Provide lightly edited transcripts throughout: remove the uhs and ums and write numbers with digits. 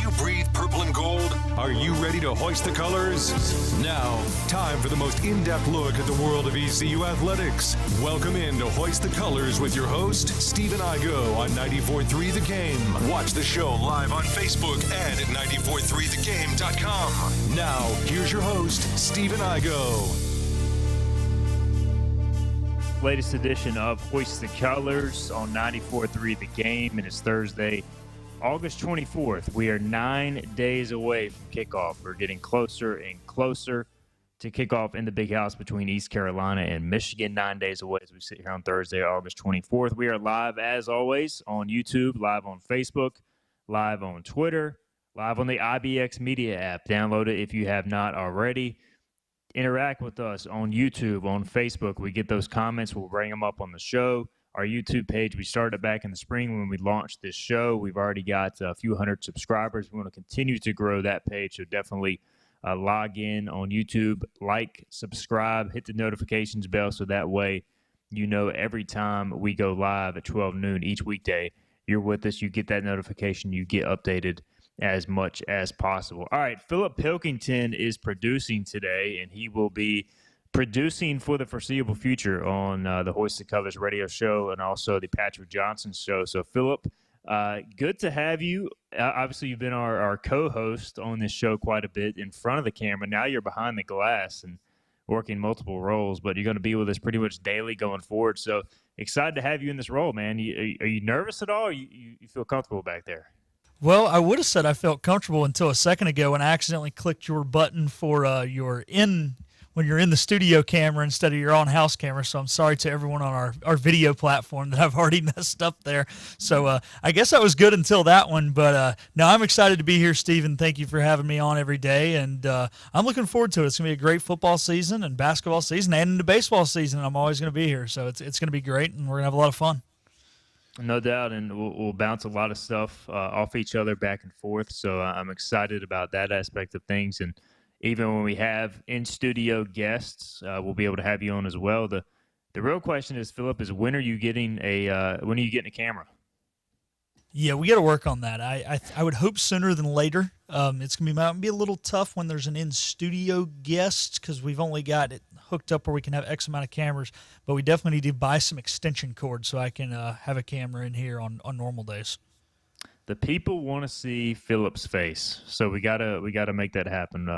you breathe purple and gold? Are you ready to hoist the colors? Now, time for the most in-depth look at the world of ECU athletics. Welcome in to Hoist the Colors with your host, Stephen Igo on 94.3 The Game. Watch the show live on Facebook and at 943thegame.com. Now, here's your host, Stephen Igo. Latest edition of Hoist the Colors on 94.3 The Game, and it's Thursday, August 24th. We are 9 days away from kickoff. We're getting closer and closer to kickoff in the big house between East Carolina and Michigan. 9 days away as we sit here on Thursday, August 24th. We are live, as always, on YouTube, live on Facebook, live on Twitter, live on the IBX Media app. Download it if you have not already. Interact with us on YouTube, on Facebook. We get those comments. We'll bring them up on the show. Our YouTube page, we started back in the spring when we launched this show. We've already got a few hundred subscribers. We want to continue to grow that page, so definitely log in on YouTube, like, subscribe, hit the notifications bell so that way you know every time we go live at 12 noon each weekday, you're with us, you get that notification, you get updated as much as possible. All right, Philip Pilkington is producing today, and he will be producing for the foreseeable future on the Hoist the Colors radio show and also the Patrick Johnson show. So, Philip, good to have you. Obviously, you've been our co-host on this show quite a bit in front of the camera. Now you're behind the glass and working multiple roles, but you're going to be with us pretty much daily going forward. So, excited to have you in this role, man. Are you nervous at all? Or you feel comfortable back there? Well, I would have said I felt comfortable until a second ago when I accidentally clicked your button for when you're in the studio camera instead of your on-house camera. So I'm sorry to everyone on our video platform that I've already messed up there. So I guess I was good until that one. But no, I'm excited to be here, Stephen. Thank you for having me on every day. And I'm looking forward to it. It's going to be a great football season and basketball season and into baseball season. I'm always going to be here. So it's going to be great, and we're going to have a lot of fun. No doubt, and we'll bounce a lot of stuff off each other back and forth, so I'm excited about that aspect of things. And even when we have in-studio guests, we'll be able to have you on as well. The real question is, Philip, is when are you getting a camera? Yeah, we got to work on that. I would hope sooner than later. It's going to be a little tough when there's an in-studio guest because we've only got it hooked up where we can have X amount of cameras, but we definitely need to buy some extension cords so I can have a camera in here on normal days. The people want to see Philip's face, so we gotta make that happen.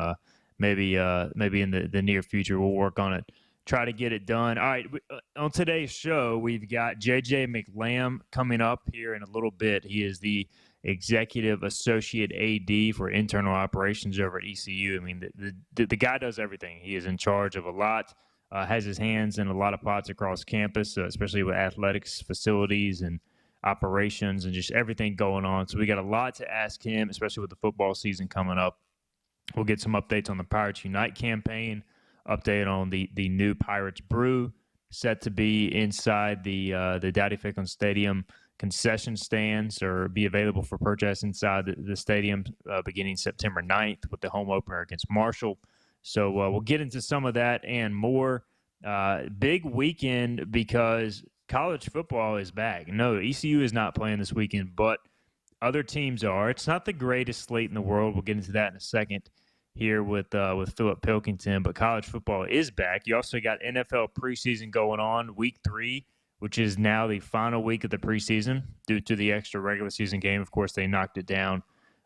Maybe in the near future we'll work on it. Try to get it done. All right, on today's show, we've got J.J. McLamb coming up here in a little bit. He is the Executive Associate AD for Internal Operations over at ECU. I mean, the guy does everything. He is in charge of a lot, has his hands in a lot of pots across campus, especially with athletics, facilities, and operations, and just everything going on. So we got a lot to ask him, especially with the football season coming up. We'll get some updates on the Pirates Unite campaign, update on the new Pirates Brew, set to be inside the Dowdy Ficklin Stadium concession stands or be available for purchase inside the stadium beginning September 9th with the home opener against Marshall. So we'll get into some of that and more. Big weekend because college football is back. No, ECU is not playing this weekend, but other teams are. It's not the greatest slate in the world. We'll get into that in a second here with Philip Pilkington, but college football is back. You also got NFL preseason going on, week 3, which is now the final week of the preseason due to the extra regular season game. Of course, they knocked it down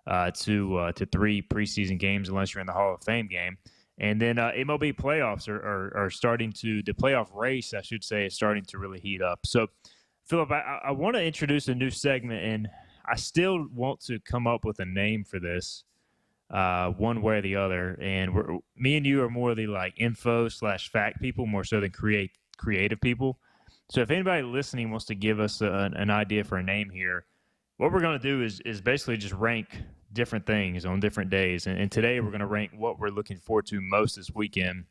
to 3 preseason games unless you're in the Hall of Fame game. And then MLB playoffs are starting to – the playoff race, I should say, is starting to really heat up. So, Philip, I want to introduce a new segment, and I still want to come up with a name for this one way or the other. And me and you are more the like info/fact people more so than creative people. So if anybody listening wants to give us an idea for a name here, what we're going to do is basically just rank different things on different days. And today we're going to rank what we're looking forward to most this weekend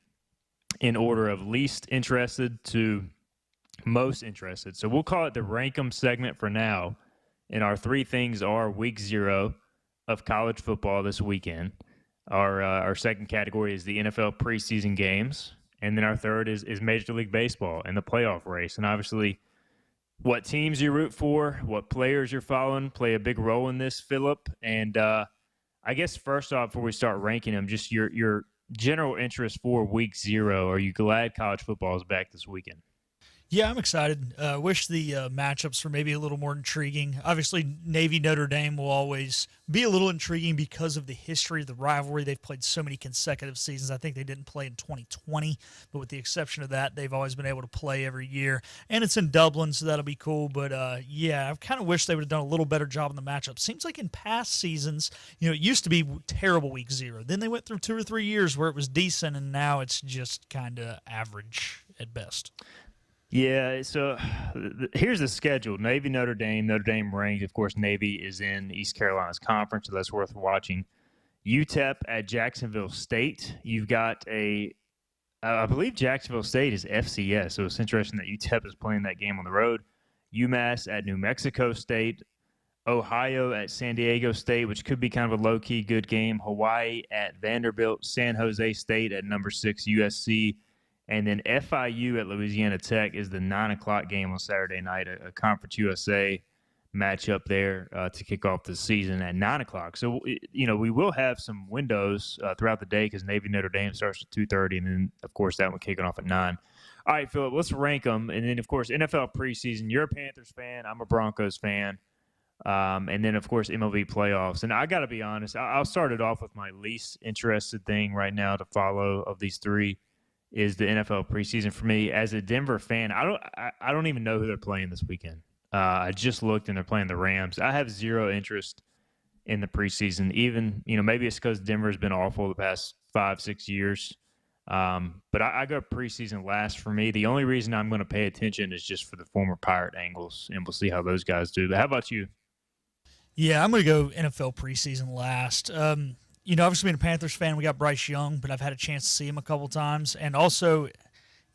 in order of least interested to most interested. So we'll call it the Rank 'em segment for now. And our 3 things are week 0 of college football this weekend. Our second category is the NFL preseason games. And then our third is Major League Baseball and the playoff race. And obviously, what teams you root for, what players you're following play a big role in this, Philip. And I guess first off, before we start ranking them, just your general interest for Week 0. Are you glad college football is back this weekend? Yeah, I'm excited. Wish the matchups were maybe a little more intriguing. Obviously, Navy Notre Dame will always be a little intriguing because of the history of the rivalry. They've played so many consecutive seasons. I think they didn't play in 2020, but with the exception of that, they've always been able to play every year. And it's in Dublin, so that'll be cool. But yeah, I kind of wish they would have done a little better job in the matchup. Seems like in past seasons, it used to be terrible Week 0. Then they went through 2 or 3 years where it was decent, and now it's just kind of average at best. Yeah, so here's the schedule. Navy, Notre Dame ranked. Of course, Navy is in East Carolina's conference, so that's worth watching. UTEP at Jacksonville State. You've got I believe Jacksonville State is FCS, so it's interesting that UTEP is playing that game on the road. UMass at New Mexico State. Ohio at San Diego State, which could be kind of a low-key good game. Hawaii at Vanderbilt. San Jose State at number 6 USC. And then FIU at Louisiana Tech is the 9 o'clock game on Saturday night, a Conference USA matchup there to kick off the season at 9 o'clock. So, we will have some windows throughout the day because Navy Notre Dame starts at 2:30, and then, of course, that one kicking off at 9. All right, Philip, let's rank them. And then, of course, NFL preseason. You're a Panthers fan. I'm a Broncos fan. And then, of course, MLB playoffs. And I got to be honest, I'll start it off with my least interested thing right now to follow of these three. Is the NFL preseason for me. As a Denver fan, I don't even know who they're playing this weekend. I just looked and they're playing the Rams. I have zero interest in the preseason. Even, maybe it's because Denver's been awful the past 5-6 years. But I go preseason last for me. The only reason I'm going to pay attention is just for the former Pirate angles, and we'll see how those guys do. But how about you? Yeah, I'm going to go NFL preseason last. Obviously being a Panthers fan, we got Bryce Young, but I've had a chance to see him a couple times. And also,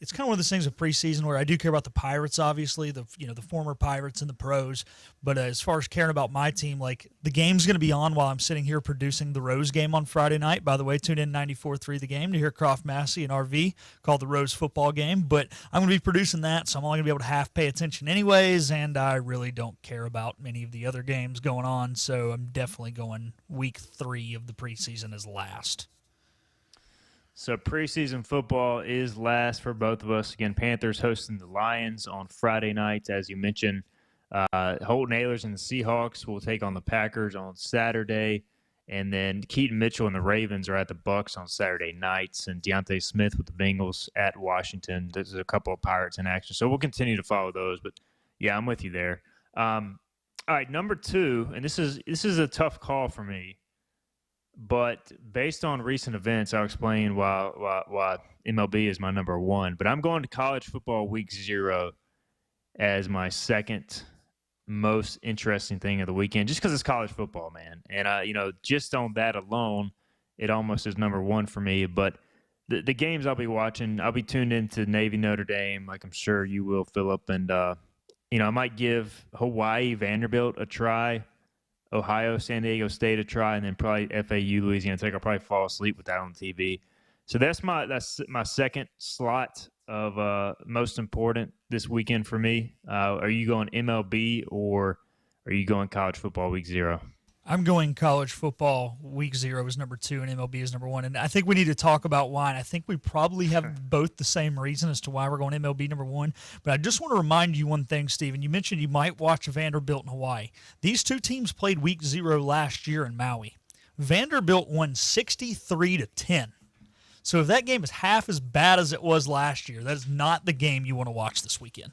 it's kind of one of those things with preseason where I do care about the Pirates, obviously, the former Pirates and the pros. But as far as caring about my team, like the game's going to be on while I'm sitting here producing the Rose game on Friday night. By the way, tune in 94.3 The Game to hear Croft Massey and RV called the Rose football game. But I'm going to be producing that, so I'm only going to be able to half pay attention anyways, and I really don't care about many of the other games going on. So I'm definitely going week 3 of the preseason as last. So preseason football is last for both of us. Again, Panthers hosting the Lions on Friday night, as you mentioned. Holton Ahlers and the Seahawks will take on the Packers on Saturday. And then Keaton Mitchell and the Ravens are at the Bucs on Saturday nights. And Deontay Smith with the Bengals at Washington. There's a couple of Pirates in action. So we'll continue to follow those. But, yeah, I'm with you there. All right, number 2, and this is a tough call for me. But based on recent events, I'll explain why MLB is my number 1. But I'm going to college football week 0 as my second most interesting thing of the weekend, just because it's college football, man. And, just on that alone, it almost is number 1 for me. But the games I'll be watching, I'll be tuned into Navy Notre Dame, like I'm sure you will, Philip. And, I might give Hawaii Vanderbilt a try. Ohio, San Diego State a try, and then probably FAU, Louisiana Tech. I'll probably fall asleep with that on TV. So that's my second slot of most important this weekend for me. Are you going MLB or are you going college football week 0? I'm going college football week 0 is number 2 and MLB is number 1. And I think we need to talk about why. And I think we probably have both the same reason as to why we're going MLB number 1. But I just want to remind you one thing, Steven. You mentioned you might watch Vanderbilt and Hawaii. These two teams played week 0 last year in Maui. Vanderbilt won 63-10. So if that game is half as bad as it was last year, that is not the game you want to watch this weekend.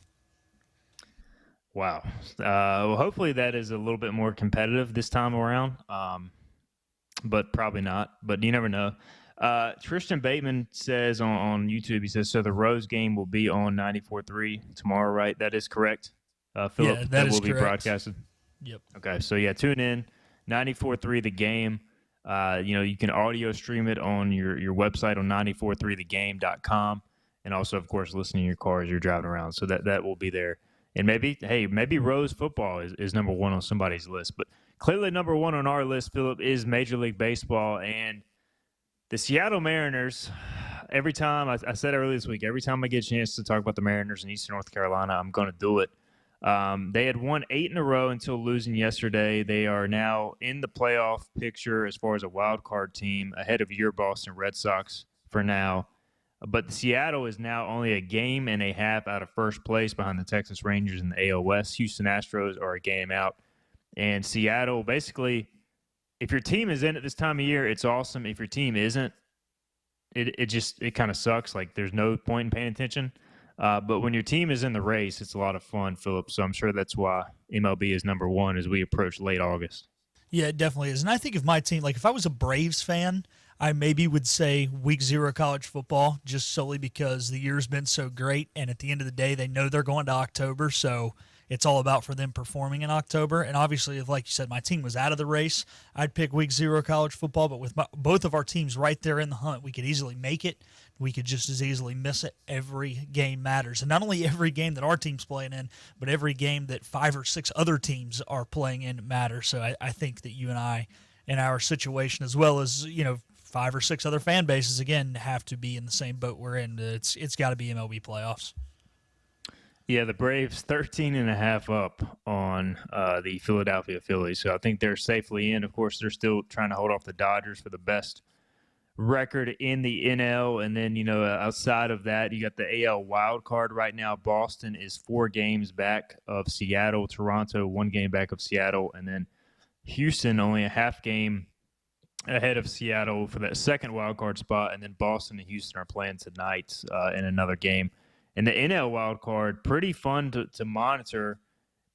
Wow. Well, hopefully that is a little bit more competitive this time around, but probably not. But you never know. Tristan Bateman says on YouTube, he says, so the Rose game will be on 94.3 tomorrow, right? That is correct, Philip? Yeah, that is will be correct. Broadcasted? Yep. Okay, so yeah, tune in, 94.3 The Game. You can audio stream it on your website on 943thegame.com, and also, of course, listen in your car as you're driving around. So that will be there. And maybe Rose football is number 1 on somebody's list. But clearly number 1 on our list, Philip, is Major League Baseball. And the Seattle Mariners, every time, I said earlier this week, every time I get a chance to talk about the Mariners in Eastern North Carolina, I'm going to do it. They had won 8 in a row until losing yesterday. They are now in the playoff picture as far as a wild card team, ahead of your Boston Red Sox for now. But Seattle is now only a game and a half out of first place behind the Texas Rangers in the AL West. Houston Astros are a game out. And Seattle, basically, if your team is in at this time of year, it's awesome. If your team isn't, it kind of sucks. Like, there's no point in paying attention. But when your team is in the race, it's a lot of fun, Philip. So I'm sure that's why MLB is number one as we approach late August. Yeah, it definitely is. And I think if my team, like if I was a Braves fan, I maybe would say week 0 college football, just solely because the year's been so great. And at the end of the day, they know they're going to October. So it's all about for them performing in October. And obviously, if, like you said, my team was out of the race, I'd pick week 0 college football. But with both of our teams right there in the hunt, we could easily make it. We could just as easily miss it. Every game matters. And not only every game that our team's playing in, but every game that 5 or 6 other teams are playing in matters. So I think that you and I, in our situation, as well as, 5 or 6 other fan bases, again, have to be in the same boat we're in. It's got to be MLB playoffs. Yeah, the Braves 13.5 up on the Philadelphia Phillies. So I think they're safely in. Of course, they're still trying to hold off the Dodgers for the best record in the NL. And then, outside of that, you got the AL wild card right now. Boston is 4 games back of Seattle. Toronto 1 game back of Seattle. And then Houston only a half game ahead of Seattle for that second wild card spot. And then Boston and Houston are playing tonight in another game. And the NL wild card, pretty fun to monitor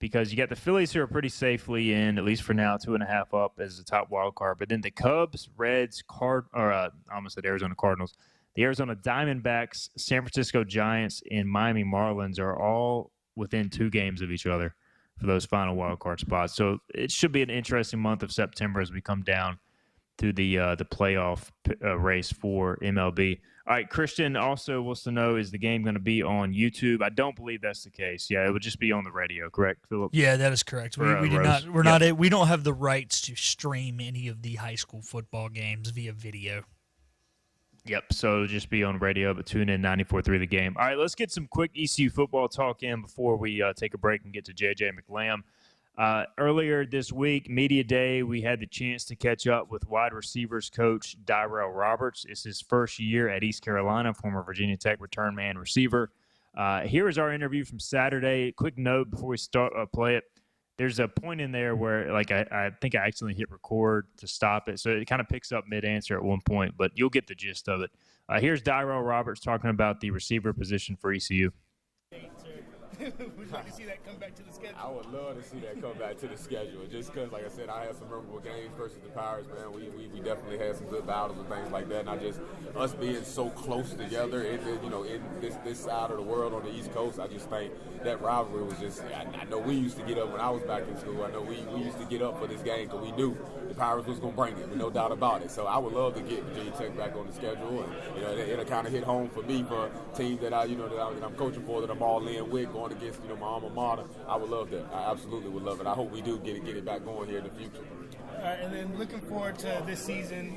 because you got the Phillies who are pretty safely in, at least for now, 2.5 up as the top wild card. But then the Cubs, Reds, I almost said Arizona Cardinals, the Arizona Diamondbacks, San Francisco Giants, and Miami Marlins are all within 2 games of each other for those final wild card spots. So it should be an interesting month of September as we come down to the playoff race for MLB. All right, Christian also wants to know, is the game going to be on YouTube? I don't believe that's the case. Yeah, it would just be on the radio, correct, Philip? Yeah, that is correct. We don't have the rights to stream any of the high school football games via video. Yep, so it'll just be on radio, but tune in 94.3 The Game. All right, let's get some quick ECU football talk in before we take a break and get to JJ McLamb. Earlier this week, Media Day, we had the chance to catch up with wide receivers coach Darrell Roberts. It's his first year at East Carolina, former Virginia Tech return man receiver. Here is our interview from Saturday. Quick note before we start play it. There's a point in there where, I think I accidentally hit record to stop it, so it kind of picks up mid-answer at one point, but you'll get the gist of it. Here's Darrell Roberts talking about the receiver position for ECU. Would you like to see that come back to the schedule? I would love to see that come back to the schedule. Just because, like I said, I had some memorable games versus the Pirates, man. We definitely had some good battles and things like that. And us being so close together, in this side of the world on the East Coast, I just think that rivalry was just. I know we used to get up when I was back in school. I know we used to get up for this game because we knew the Pirates was going to bring it, with no doubt about it. So I would love to get Virginia Tech back on the schedule, and it'll kind of hit home for me for a team that I'm coaching for, that I'm all in with, going against my alma mater. I would love that. I absolutely would love it. I hope we do get it back going here in the future. All right, and then looking forward to this season,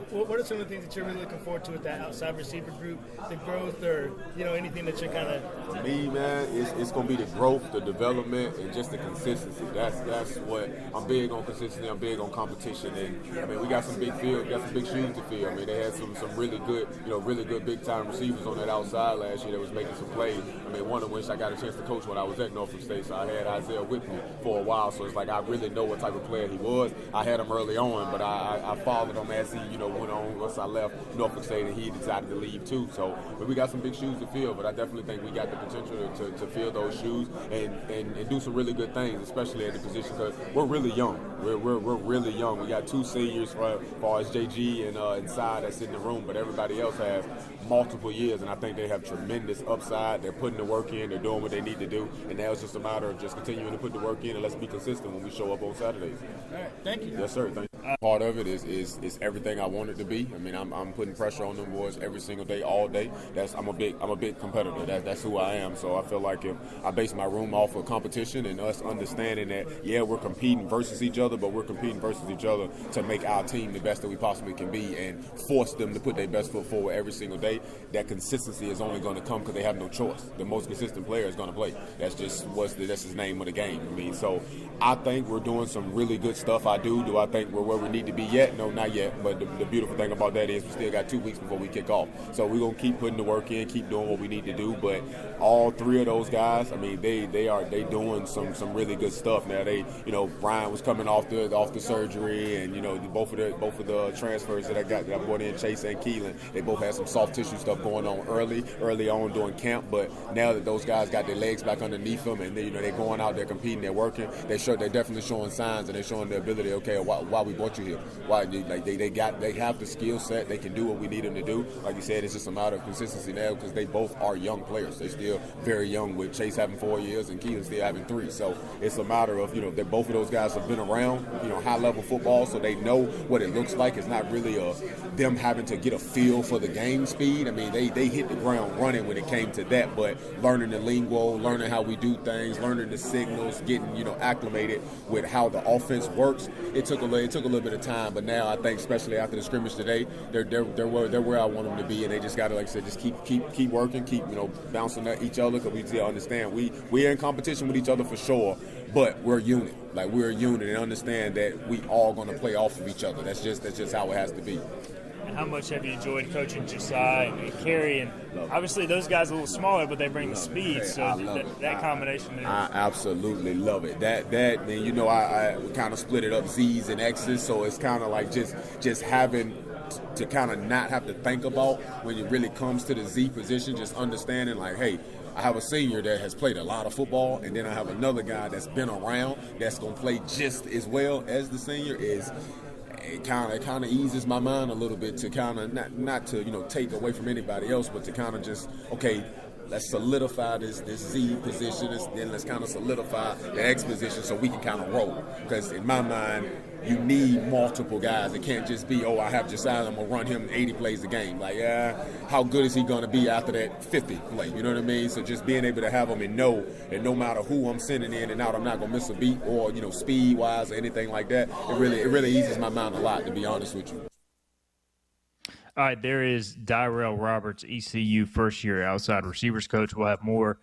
what are some of the things that you're really looking forward to with that outside receiver group, the growth, or anything that you're kind of? For me, man, it's going to be the growth, the development, and just the consistency. That's what I'm big on. Consistency. I'm big on competition, and we got some big shoes to fill. They had some really good, really good big time receivers on that outside last year that was making some plays. One of which I got a chance to coach when I was at Norfolk State, so I had Isaiah with me for a while. So it's like I really know what type of player he was. I had him early on, but I followed him as he went on once I left Norfolk State, and he decided to leave too. So, but we got some big shoes to fill, but I definitely think we got the potential to fill those shoes and do some really good things, especially at the position, because we're really young. We're really young. We got 2 seniors as far as JG and Side that's in the room, but everybody else has multiple years, and I think they have tremendous upside. They're putting the work in. They're doing what they need to do, and now it's just a matter of just continuing to put the work in, and let's be consistent when we show up on Saturdays. All right, thank you. Yes, sir. Thank you. Part of it is everything I want it to be. I mean, I'm putting pressure on them boys every single day, all day. I'm a big competitor. That's who I am. So I feel like if I base my room off of competition and us understanding that, yeah, we're competing versus each other, but we're competing versus each other to make our team the best that we possibly can be and force them to put their best foot forward every single day. That consistency is only going to come because they have no choice. The most consistent player is going to play. That's just that's his name of the game. I mean, so I think we're doing some really good stuff. Do I think we're where we need to be yet? No, not yet. But the beautiful thing about that is we still got 2 weeks before we kick off. So we're going to keep putting the work in, keep doing what we need to do. But all three of those guys, I mean, they doing some really good stuff now. Brian was coming off the surgery, and both of the transfers that I brought in, Chase and Keelan, they both had some soft tissue stuff going on early on during camp. But now that those guys got their legs back underneath them, and they're going out there competing, they're working, they're definitely showing signs, and they're showing the ability. Okay, why we brought you here? Why they have the skill set, they can do what we need them to do. Like you said, it's just a matter of consistency now because they both are young players. They're still very young, with Chase having 4 years and Keelan still having 3. So it's a matter of that both of those guys have been around high level football, so they know what it looks like. It's not really them having to get a feel for the game speed. I mean, they hit the ground running when it came to that, but learning the lingo, learning how we do things, learning the signals, getting acclimated with how the offense works. It took a little bit of time, but now I think, especially after the scrimmage today, they're where I want them to be, and they just got to, like I said, just keep working, keep bouncing at each other, because we still understand we're in competition with each other for sure, but we're a unit. Like, we're a unit, and understand that we all going to play off of each other. That's just how it has to be. And how much have you enjoyed coaching Josiah and Kerry? And obviously those guys are a little smaller, but they bring the speed. So that combination. I absolutely love it. That and I kind of split it up Z's and X's, so it's kind of like just having to kind of not have to think about when it really comes to the Z position, just understanding like, hey, I have a senior that has played a lot of football, and then I have another guy that's been around that's going to play just as well as the senior. It kind of eases my mind a little bit to kind of not to take away from anybody else, but to kind of just, okay, let's solidify this Z position, then let's kind of solidify the X position so we can kind of roll. Because in my mind, you need multiple guys. It can't just be, I have Josiah, I'm going to run him 80 plays a game. Like, how good is he going to be after that 50 play? You know what I mean? So just being able to have him and know that no matter who I'm sending in and out, I'm not going to miss a beat or, speed-wise or anything like that. It really eases my mind a lot, to be honest with you. All right, there is Dyrell Roberts, ECU first-year outside receivers coach. We'll have more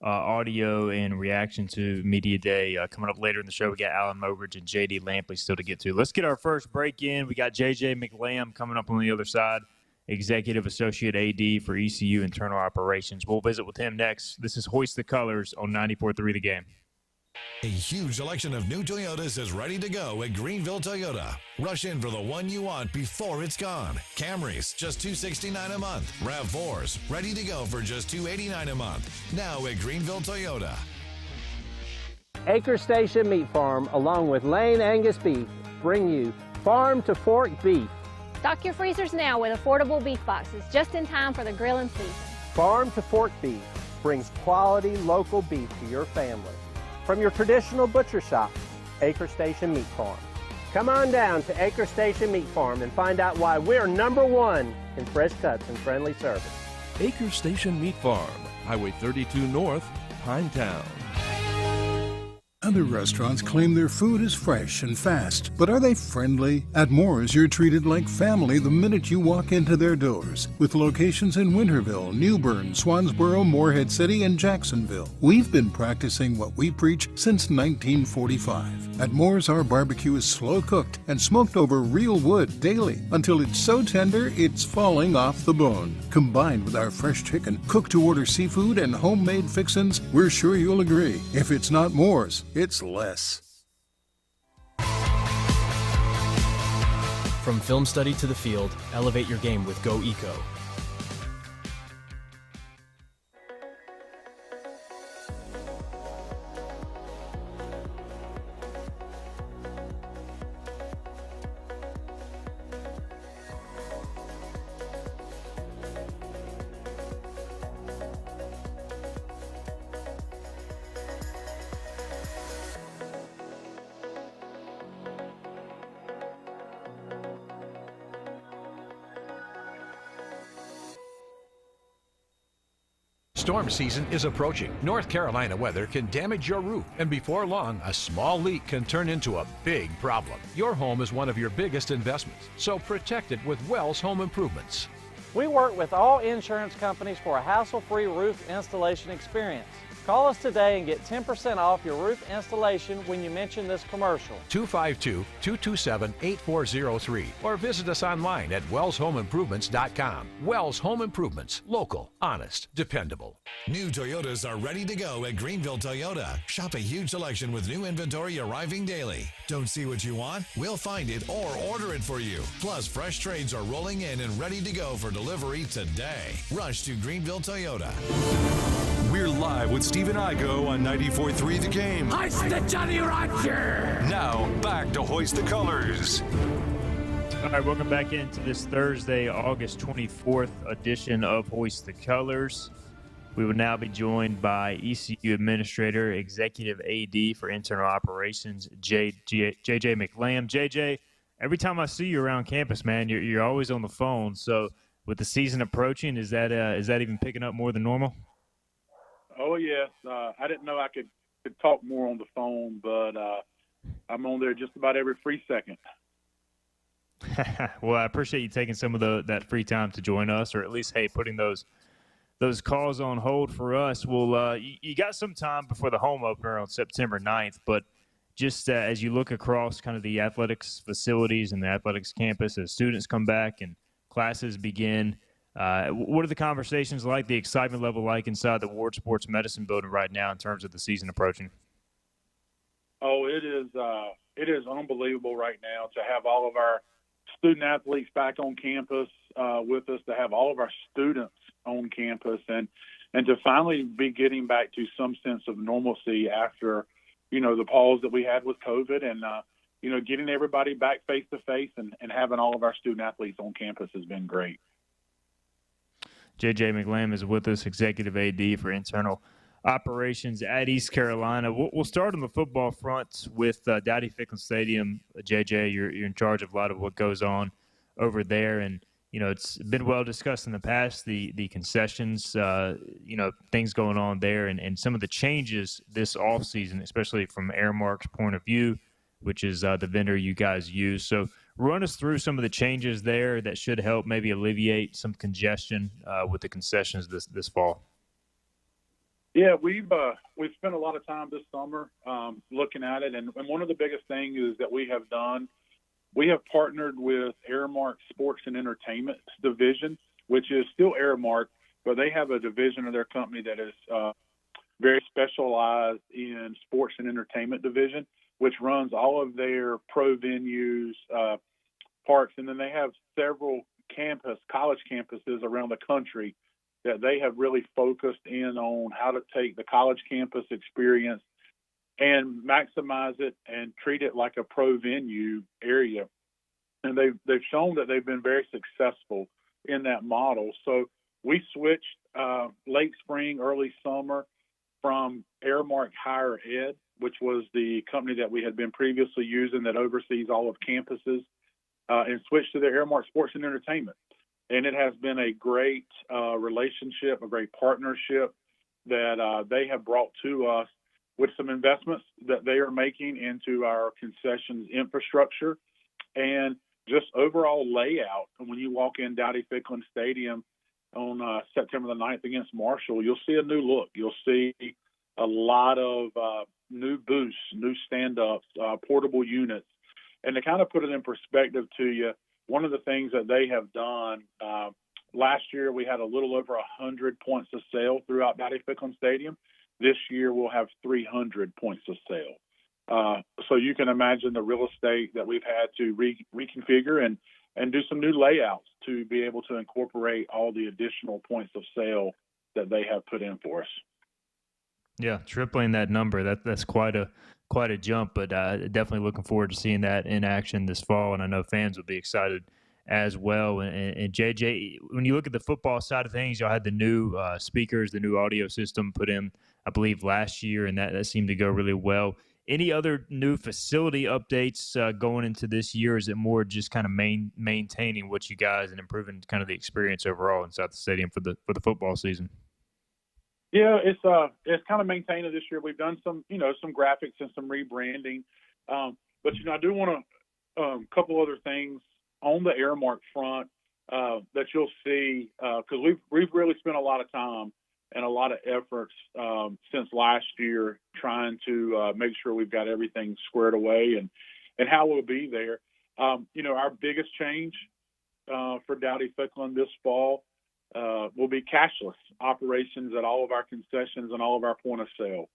audio and reaction to Media Day coming up later in the show. We got Alan Mobridge and J.D. Lampley still to get to. Let's get our first break in. We got J.J. McLamb coming up on the other side, Executive Associate AD for ECU Internal Operations. We'll visit with him next. This is Hoist the Colors on 94.3 The Game. A huge selection of new Toyotas is ready to go at Greenville Toyota. Rush in for the one you want before it's gone. Camrys, just $269 a month. RAV4s, ready to go for just $289 a month. Now at Greenville Toyota. Acre Station Meat Farm, along with Lane Angus Beef, bring you farm to fork beef. Stock your freezers now with affordable beef boxes, just in time for the grilling season. Farm to fork beef brings quality local beef to your family. From your traditional butcher shop, Acre Station Meat Farm. Come on down to Acre Station Meat Farm and find out why we're #1 in fresh cuts and friendly service. Acre Station Meat Farm, Highway 32 North, Pinetown. Other restaurants claim their food is fresh and fast, but are they friendly? At Moore's, you're treated like family the minute you walk into their doors. With locations in Winterville, New Bern, Swansboro, Morehead City, and Jacksonville. We've been practicing what we preach since 1945. At Moore's, our barbecue is slow cooked and smoked over real wood daily until it's so tender it's falling off the bone. Combined with our fresh chicken, cooked-to-order seafood, and homemade fixins, we're sure you'll agree. If it's not Moore's, it's less. From film study to the field, elevate your game with Go Eco. Storm season is approaching. North Carolina weather can damage your roof, and before long, a small leak can turn into a big problem. Your home is one of your biggest investments, so protect it with Wells Home Improvements. We work with all insurance companies for a hassle-free roof installation experience. Call us today and get 10% off your roof installation when you mention this commercial. 252-227-8403 or visit us online at wellshomeimprovements.com. Wells Home Improvements. Local, honest, dependable. New Toyotas are ready to go at Greenville Toyota. Shop a huge selection with new inventory arriving daily. Don't see what you want? We'll find it or order it for you. Plus, fresh trades are rolling in and ready to go for delivery today. Rush to Greenville Toyota. We're live with Stephen Igo on 94.3 The Game. Hoist the Johnny Roger! Now, back to Hoist the Colors. All right, welcome back into this Thursday, August 24th edition of Hoist the Colors. We will now be joined by ECU Administrator, Executive AD for Internal Operations, JJ McLamb. JJ, every time I see you around campus, man, you're always on the phone. So with the season approaching, is that even picking up more than normal? Oh, yes. I didn't know I could talk more on the phone, but I'm on there just about every free second. Well, I appreciate you taking some of that free time to join us, or at least, hey, putting those calls on hold for us. Well, you got some time before the home opener on September 9th, but just as you look across kind of the athletics facilities and the athletics campus as students come back and classes begin, what are the conversations like, the excitement level like inside the Ward Sports Medicine building right now in terms of the season approaching? Oh, it is unbelievable right now to have all of our student athletes back on campus with us, to have all of our students on campus, and to finally be getting back to some sense of normalcy after, the pause that we had with COVID, and getting everybody back face to face and having all of our student athletes on campus has been great. JJ McLamb is with us, Executive AD for Internal Operations at East Carolina. We'll start on the football front with Dowdy Ficklen Stadium. JJ, you're in charge of a lot of what goes on over there, and it's been well discussed in the past, the concessions, things going on there, and some of the changes this offseason, especially from Airmark's point of view, which is the vendor you guys use. So run us through some of the changes there that should help maybe alleviate some congestion with the concessions this fall. Yeah, we've spent a lot of time this summer looking at it, and one of the biggest things is that we have done, we have partnered with Airmark Sports and Entertainment Division, which is still Airmark, but they have a division of their company that is very specialized in sports and entertainment division, which runs all of their pro venues, parks, and then they have several college campuses around the country that they have really focused in on how to take the college campus experience and maximize it and treat it like a pro venue area. And they've shown that they've been very successful in that model. So we switched late spring, early summer from Airmark Higher Ed, which was the company that we had been previously using that oversees all of campuses, and switched to the Airmark Sports and Entertainment. And it has been a great relationship, a great partnership that they have brought to us with some investments that they are making into our concessions infrastructure and just overall layout. And when you walk in Dowdy Ficklen Stadium on September the 9th against Marshall, you'll see a new look. You'll see a lot of new booths, new stand-ups, portable units. And to kind of put it in perspective to you, one of the things that they have done, last year we had a little over 100 points of sale throughout Dowdy Ficklen Stadium. This year we'll have 300 points of sale. So you can imagine the real estate that we've had to reconfigure and do some new layouts to be able to incorporate all the additional points of sale that they have put in for us. Yeah, tripling that number, that's quite a jump, but definitely looking forward to seeing that in action this fall, and I know fans will be excited as well. And JJ, when you look at the football side of things, y'all had the new speakers, the new audio system put in, I believe, last year, and that seemed to go really well. Any other new facility updates going into this year? Is it more just kind of maintaining what you guys and improving kind of the experience overall inside the stadium for the football season? Yeah, it's kind of maintaining this year. We've done some graphics and some rebranding, but I do want to couple other things on the Airmark front that you'll see because we've really spent a lot of time and a lot of efforts since last year trying to make sure we've got everything squared away and how we'll be there. Our biggest change for Dowdy Ficklen this fall will be cashless operations at all of our concessions and all of our point of sale.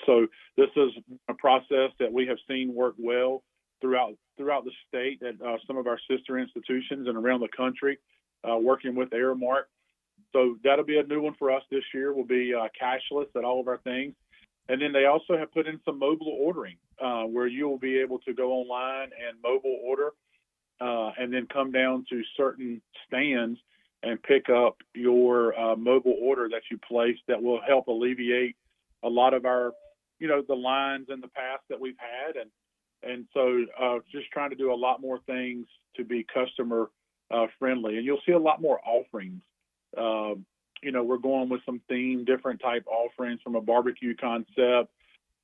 So this is a process that we have seen work well throughout the state at some of our sister institutions and around the country, working with Airmark. So that'll be a new one for us this year. Will be cashless at all of our things. And then they also have put in some mobile ordering where you will be able to go online and mobile order and then come down to certain stands and pick up your mobile order that you placed. That will help alleviate a lot of our, the lines in the past that we've had. And so just trying to do a lot more things to be customer friendly. And you'll see a lot more offerings. We're going with some different type offerings from a barbecue concept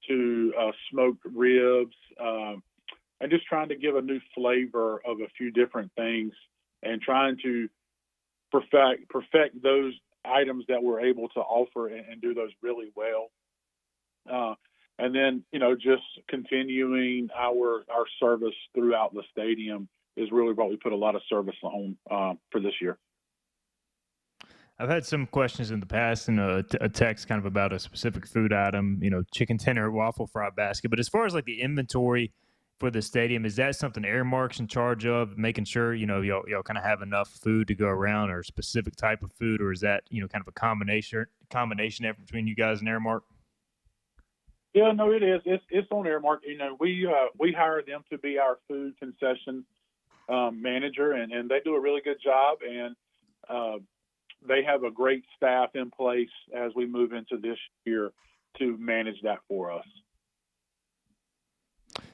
to smoked ribs, and just trying to give a new flavor of a few different things and trying to perfect those items that we're able to offer and do those really well. And then, just continuing our service throughout the stadium is really what we put a lot of service on for this year. I've had some questions in the past and a text kind of about a specific food item, chicken tender, waffle fry basket. But as far as like the inventory for the stadium, is that something Airmark's in charge of, making sure, y'all kind of have enough food to go around, or a specific type of food, or is that, kind of a combination effort between you guys and Airmark? Yeah, no, it is. It's on Airmark. We hire them to be our food concession manager, and they do a really good job. And they have a great staff in place as we move into this year to manage that for us.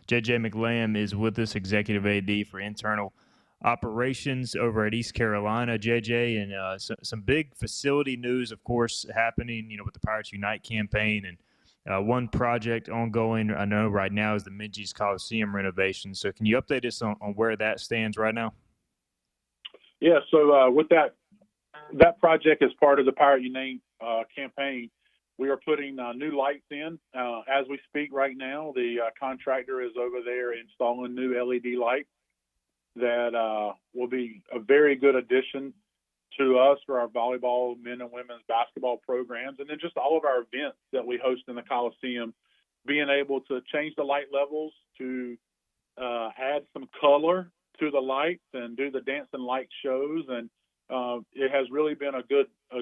JJ McLamb is with us, Executive AD for Internal Operations over at East Carolina. JJ, and some big facility news, of course, happening, with the Pirates Unite campaign, and one project ongoing, I know right now, is the Minges Coliseum renovation. So can you update us on where that stands right now? Yeah, so with that project as part of the Pirate Unite campaign, we are putting new lights in as we speak right now. The contractor is over there installing new LED lights that will be a very good addition to us for our volleyball, men and women's basketball programs, and then just all of our events that we host in the Coliseum, being able to change the light levels, to add some color to the lights and do the dance and light shows. And it has really been a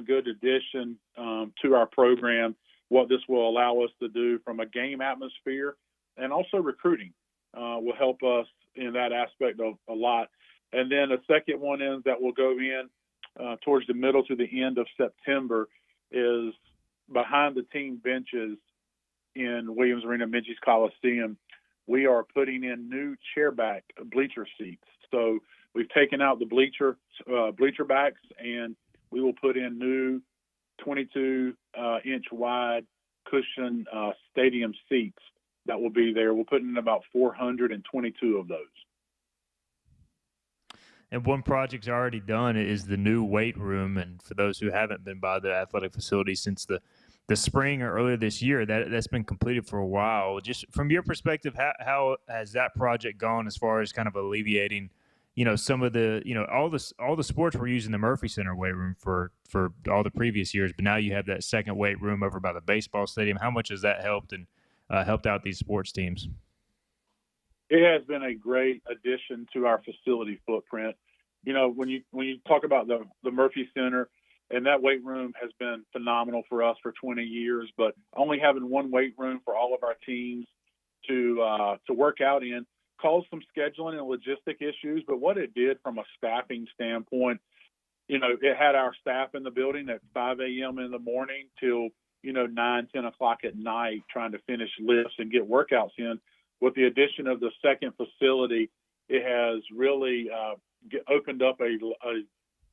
good addition to our program. What this will allow us to do from a game atmosphere and also recruiting will help us in that aspect of a lot. And then the second one is that will go in towards the middle to the end of September is behind the team benches in Williams Arena Minges Coliseum. We are putting in new chairback bleacher seats. So we've taken out the bleacher backs, and we will put in new 22-inch wide cushion stadium seats that will be there. We'll put in about 422 of those. And one project's already done is the new weight room. And for those who haven't been by the athletic facility since the spring or earlier this year, that's been completed for a while. Just from your perspective, how has that project gone as far as kind of alleviating, some of the, all the sports were using the Murphy Center weight room for all the previous years, but now you have that second weight room over by the baseball stadium. How much has that helped and helped out these sports teams? It has been a great addition to our facility footprint. When you talk about the Murphy Center, and that weight room has been phenomenal for us for 20 years, but only having one weight room for all of our teams to work out in caused some scheduling and logistic issues. But what it did from a staffing standpoint, it had our staff in the building at 5 a.m. in the morning till 9, 10 o'clock at night trying to finish lifts and get workouts in. With the addition of the second facility, it has really opened up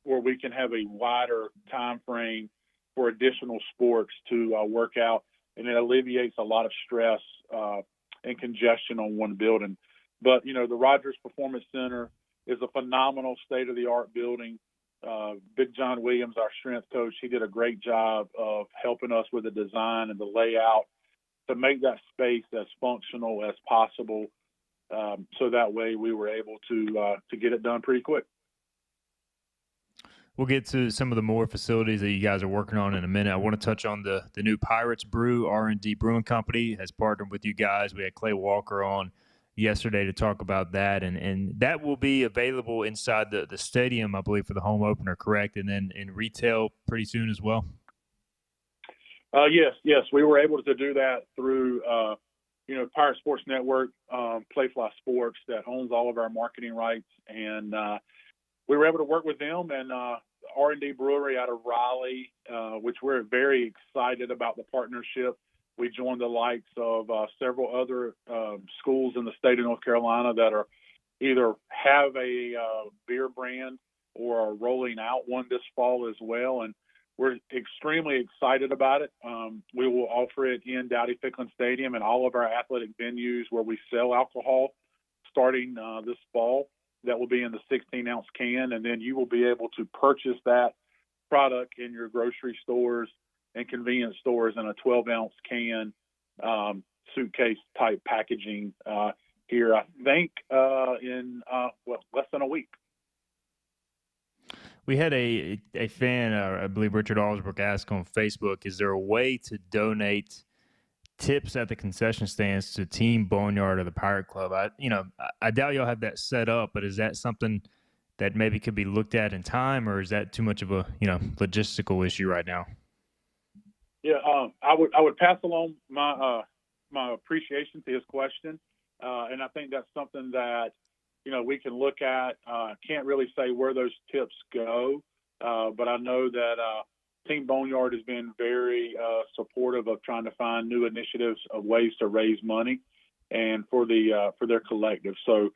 where we can have a wider time frame for traditional sports to work out, and it alleviates a lot of stress and congestion on one building. But, the Rogers Performance Center is a phenomenal state-of-the-art building. Big John Williams, our strength coach, he did a great job of helping us with the design and the layout to make that space as functional as possible. So that way we were able to get it done pretty quick. We'll get to some of the more facilities that you guys are working on in a minute. I want to touch on the new Pirates Brew. R&D Brewing Company has partnered with you guys. We had Clay Walker on yesterday to talk about that, and that will be available inside the stadium, I believe, for the home opener, correct? And then in retail pretty soon as well? Yes. We were able to do that through, Pirate Sports Network, Playfly Sports, that owns all of our marketing rights. And we were able to work with them and R&D Brewery out of Raleigh, which we're very excited about the partnership. We joined the likes of several other schools in the state of North Carolina that are either have a beer brand or are rolling out one this fall as well. And we're extremely excited about it. We will offer it in Dowdy-Ficklen Stadium and all of our athletic venues where we sell alcohol starting this fall. That will be in the 16-ounce can, and then you will be able to purchase that product in your grocery stores and convenience stores in a 12-ounce can, suitcase-type packaging here, I think, in less than a week. We had a fan, I believe Richard Alsbrook, asked on Facebook, is there a way to donate tips at the concession stands to Team Boneyard or the Pirate Club? I doubt y'all have that set up, but is that something that maybe could be looked at in time, or is that too much of a logistical issue right now? Yeah, I would pass along my appreciation to his question, and I think that's something that we can look at. Can't really say where those tips go, but I know that Team Boneyard has been very supportive of trying to find new initiatives of ways to raise money and for their collective. So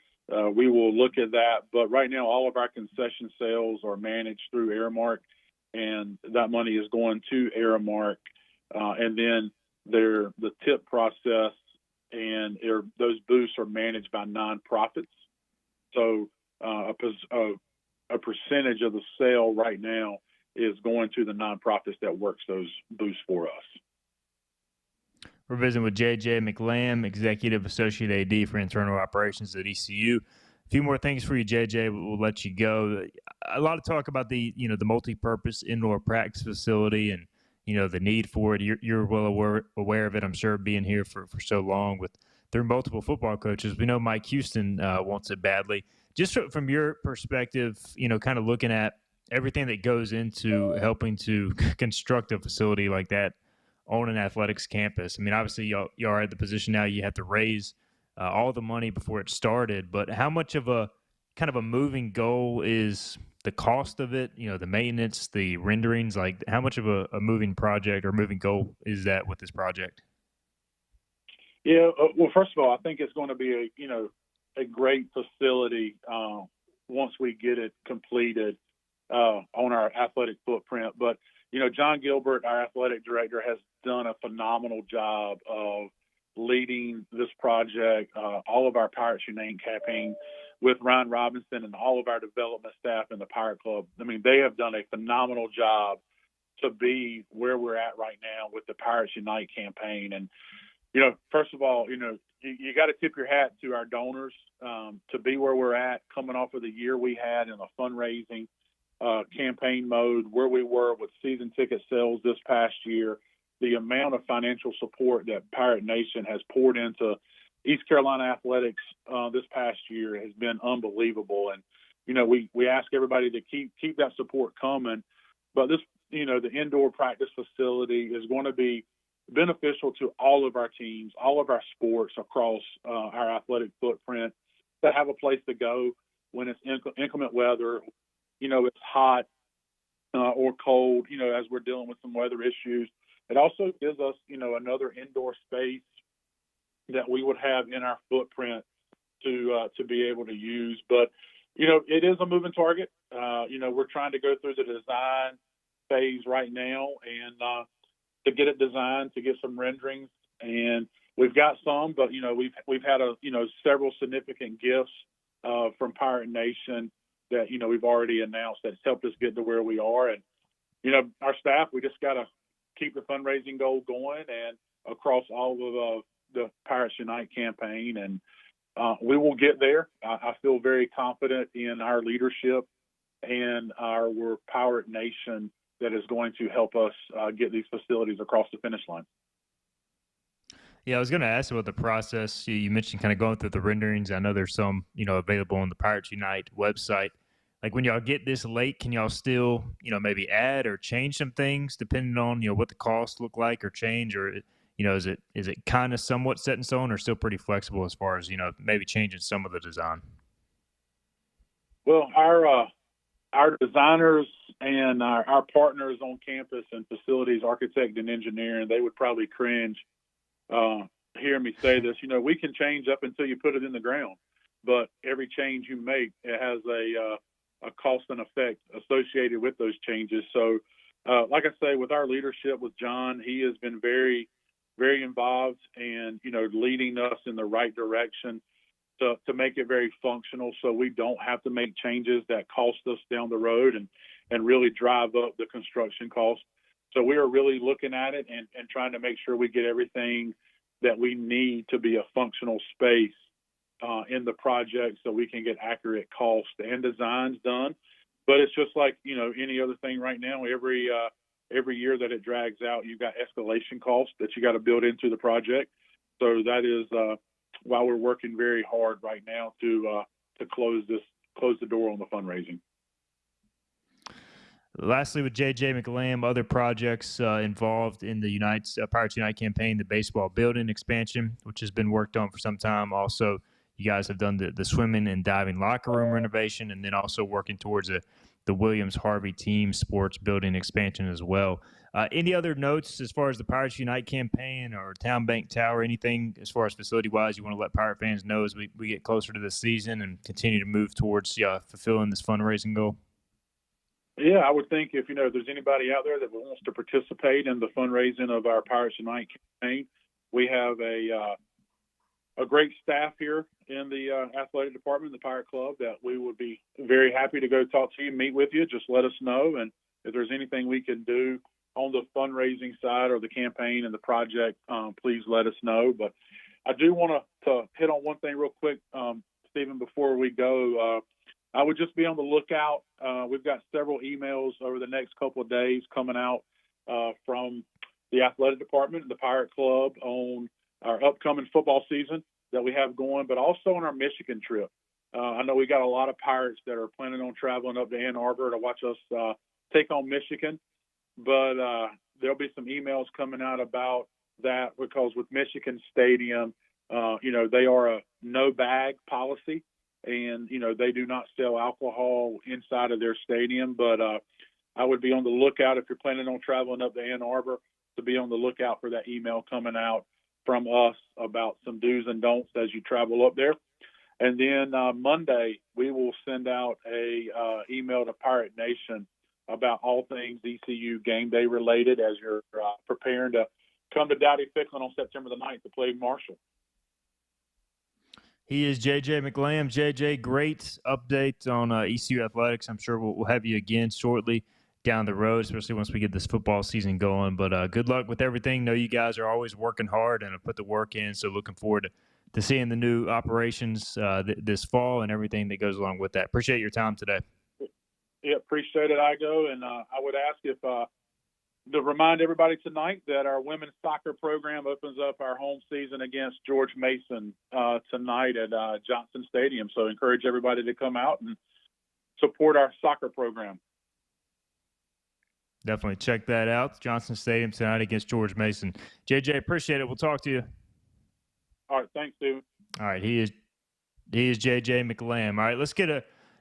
we will look at that. But right now, all of our concession sales are managed through Aramark, and that money is going to Aramark. And then the tip process and those booths are managed by nonprofits. So a percentage of the sale right now is going to the nonprofits that works those booths for us. We're visiting with J.J. McLamb, Executive Associate AD for Internal Operations at ECU. A few more things for you, J.J. We'll let you go. A lot of talk about the multi-purpose indoor practice facility and, the need for it. You're well aware of it, I'm sure, being here for so long through multiple football coaches. We know Mike Houston wants it badly. Just from your perspective, kind of looking at everything that goes into helping to construct a facility like that on an athletics campus. I mean, obviously, y'all are at the position now you have to raise all the money before it started, but how much of a kind of a moving goal is the cost of it, the maintenance, the renderings? Like, how much of a moving project or moving goal is that with this project? Yeah, well, first of all, I think it's going to be a great facility once we get it completed on our athletic footprint. But, John Gilbert, our athletic director, has done a phenomenal job of leading this project. All of our Pirates Unite campaign with Ryan Robinson and all of our development staff in the Pirate Club. I mean, they have done a phenomenal job to be where we're at right now with the Pirates Unite campaign. And, first of all, you got to tip your hat to our donors to be where we're at, coming off of the year we had in the fundraising campaign mode, where we were with season ticket sales this past year. The amount of financial support that Pirate Nation has poured into East Carolina athletics this past year has been unbelievable. And, we ask everybody to keep that support coming. But this, the indoor practice facility is going to be beneficial to all of our teams, all of our sports across our athletic footprint that have a place to go when it's inclement weather, it's hot or cold, as we're dealing with some weather issues. It also gives us, another indoor space that we would have in our footprint to be able to use. But, it is a moving target. We're trying to go through the design phase right now, and to get it designed, to get some renderings, and we've got some, but we've had several significant gifts from Pirate Nation that we've already announced that's helped us get to where we are, and our staff, we just got to keep the fundraising goal going and across all of the Pirates Unite campaign, and we will get there. I feel very confident in our leadership and our Pirate Nation that is going to help us get these facilities across the finish line. Yeah, I was going to ask about the process. You mentioned kind of going through the renderings. I know there's some, available on the Pirates Unite website. Like when y'all get this late, can y'all still, maybe add or change some things depending on, what the costs look like or change, or, is it kind of somewhat set in stone or still pretty flexible as far as, maybe changing some of the design? Well, our designers and our partners on campus and facilities, architect and engineering, they would probably cringe hearing me say this. We can change up until you put it in the ground, but every change you make, it has a cost and effect associated with those changes. So, like I say, with our leadership with John, he has been very, very involved and, leading us in the right direction to make it very functional so we don't have to make changes that cost us down the road and really drive up the construction cost. So we are really looking at it and trying to make sure we get everything that we need to be a functional space in the project so we can get accurate cost and designs done. But it's just like, any other thing right now, every year that it drags out, you've got escalation costs that you got to build into the project. So that is why we're working very hard right now to close the door on the fundraising. Lastly, with JJ McLamb, other projects involved in the Pirates Unite campaign, the baseball building expansion, which has been worked on for some time. Also, you guys have done the swimming and diving locker room renovation, and then also working towards the Williams Harvey team sports building expansion as well. Any other notes as far as the Pirates Unite campaign or Town Bank Tower, anything as far as facility-wise you want to let Pirate fans know as we get closer to this season and continue to move towards fulfilling this fundraising goal? Yeah, I would think if there's anybody out there that wants to participate in the fundraising of our Pirates Unite campaign, we have a great staff here in the athletic department, the Pirate Club, that we would be very happy to go talk to you, meet with you. Just let us know, and if there's anything we can do on the fundraising side or the campaign and the project, please let us know. But I do want to hit on one thing real quick, Stephen, before we go. I would just be on the lookout. We've got several emails over the next couple of days coming out from the athletic department and the Pirate Club on our upcoming football season that we have going, but also on our Michigan trip. I know we got a lot of Pirates that are planning on traveling up to Ann Arbor to watch us take on Michigan, but there'll be some emails coming out about that because with Michigan Stadium, they are a no bag policy. And, they do not sell alcohol inside of their stadium. But I would be on the lookout if you're planning on traveling up to Ann Arbor to be on the lookout for that email coming out from us about some do's and don'ts as you travel up there. And then Monday, we will send out a email to Pirate Nation about all things ECU game day related as you're preparing to come to Dowdy Ficklin on September the 9th to play Marshall. He is JJ McLamb. JJ, great update on ECU athletics. I'm sure we'll have you again shortly down the road, especially once we get this football season going. But good luck with everything. Know you guys are always working hard and put the work in. So looking forward to seeing the new operations this fall and everything that goes along with that. Appreciate your time today. Yeah, appreciate it, Igo. And I would ask if to remind everybody tonight that our women's soccer program opens up our home season against George Mason tonight at Johnson Stadium. So encourage everybody to come out and support our soccer program. Definitely check that out. Johnson Stadium tonight against George Mason. JJ, appreciate it. We'll talk to you. All right, thanks, Steve. All right, he is JJ McLamb. All right, let's get